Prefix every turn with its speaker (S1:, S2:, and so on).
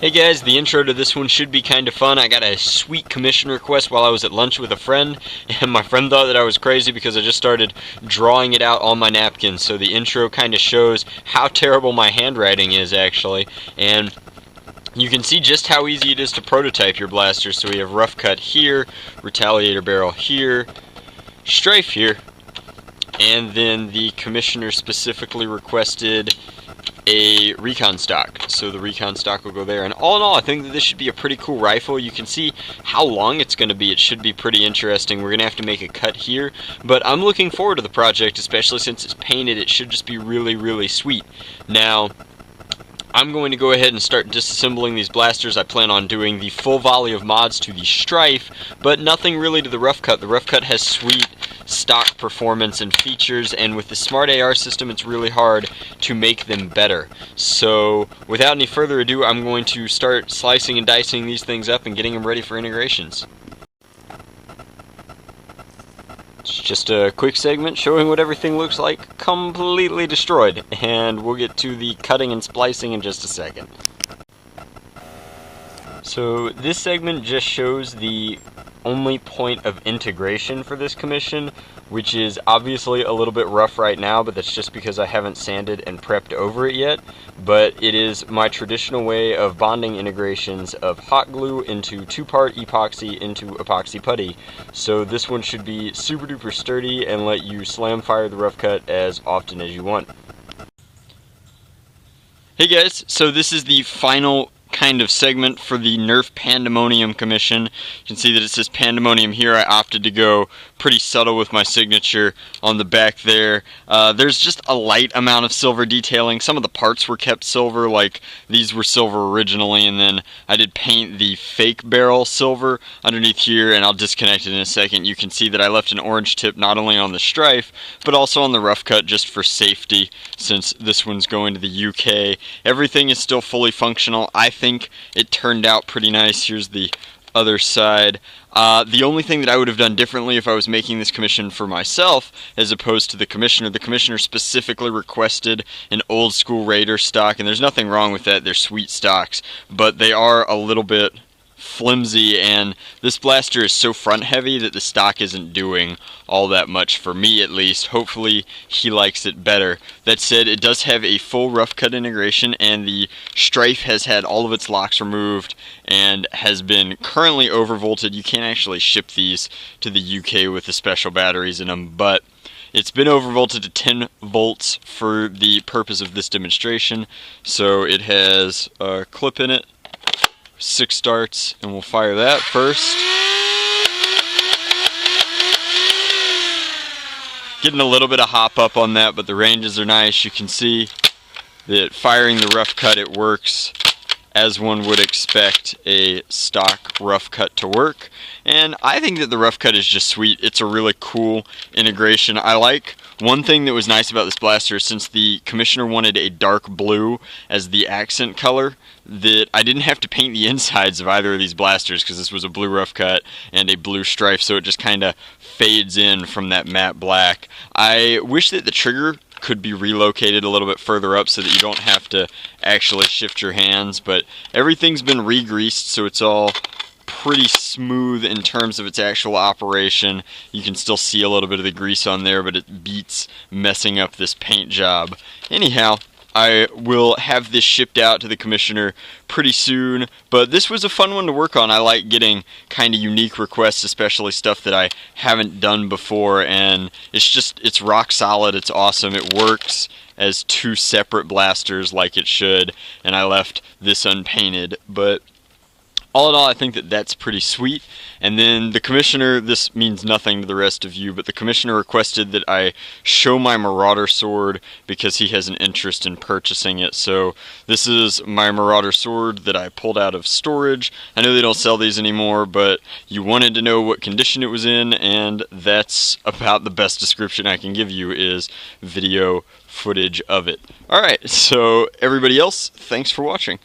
S1: Hey guys, the intro to this one should be kind of fun. I got a sweet commission request while I was at lunch with a friend, and my friend thought that I was crazy because I just started drawing it out on my napkin. So the intro kind of shows how terrible my handwriting is actually, and you can see just how easy it is to prototype your blaster. So we have RoughCut here, Retaliator barrel here, Stryfe here, and then the commissioner specifically requested a recon stock, so the recon stock will go there. And all in all, I think that this should be a pretty cool rifle. You can see how long it's going to be. It should be pretty interesting. We're going to have to make a cut here, but I'm looking forward to the project, especially since it's painted. It should just be really sweet. Now, I'm going to go ahead and start disassembling these blasters. I plan on doing the full volley of mods to the Stryfe, but nothing really to the RoughCut. The RoughCut has sweet stock performance and features, and with the Smart AR system it's really hard to make them better. So without any further ado, I'm going to start slicing and dicing these things up and getting them ready for integrations. It's just a quick segment showing what everything looks like completely destroyed, and we'll get to the cutting and splicing in just a second. So this segment just shows the only point of integration for this commission, which is obviously a little bit rough right now, but that's just because I haven't sanded and prepped over it yet. But it is my traditional way of bonding integrations of hot glue into 2-part epoxy into epoxy putty. So this one should be super duper sturdy and let you slam fire the RoughCut as often as you want. Hey guys, so this is the final kind of segment for the Nerf Pandemonium commission. You can see that it says Pandemonium here. I opted to go pretty subtle with my signature on the back there. There's just a light amount of silver detailing. Some of the parts were kept silver, like these were silver originally, and then I did paint the fake barrel silver underneath here, and I'll disconnect it in a second. You can see that I left an orange tip not only on the Stryfe, but also on the RoughCut just for safety, since this one's going to the UK. Everything is still fully functional. I think it turned out pretty nice. Here's the other side. The only thing that I would have done differently if I was making this commission for myself as opposed to the commissioner specifically requested an old school Raider stock, and there's nothing wrong with that. They're sweet stocks, but they are a little bit flimsy, and this blaster is so front heavy that the stock isn't doing all that much for me, at least. Hopefully he likes it better. That said, it does have a full RoughCut integration, and the Stryfe has had all of its locks removed and has been currently overvolted. You can't actually ship these to the UK with the special batteries in them, but it's been overvolted to 10 volts for the purpose of this demonstration. So it has a clip in it, 6 starts, and we'll fire that first. Getting a little bit of hop up on that, but the ranges are nice. You can see that firing the RoughCut, it works as one would expect a stock RoughCut to work. And I think that the RoughCut is just sweet. It's a really cool integration. I like one thing that was nice about this blaster, since the commissioner wanted a dark blue as the accent color, that I didn't have to paint the insides of either of these blasters, because this was a blue RoughCut and a blue Stryfe, so it just kind of fades in from that matte black. I wish that the trigger could be relocated a little bit further up so that you don't have to actually shift your hands, but everything's been re-greased, so it's all pretty smooth in terms of its actual operation. You can still see a little bit of the grease on there, but it beats messing up this paint job. Anyhow, I will have this shipped out to the commissioner pretty soon, but this was a fun one to work on. I like getting kind of unique requests, especially stuff that I haven't done before, and it's rock solid. It's awesome. It works as 2 separate blasters like it should, and I left this unpainted, but all in all, I think that that's pretty sweet. And then the commissioner, this means nothing to the rest of you, but the commissioner requested that I show my Marauder sword because he has an interest in purchasing it. So this is my Marauder sword that I pulled out of storage. I know they don't sell these anymore, but you wanted to know what condition it was in, and that's about the best description I can give you, is video footage of it. Alright, so everybody else, thanks for watching.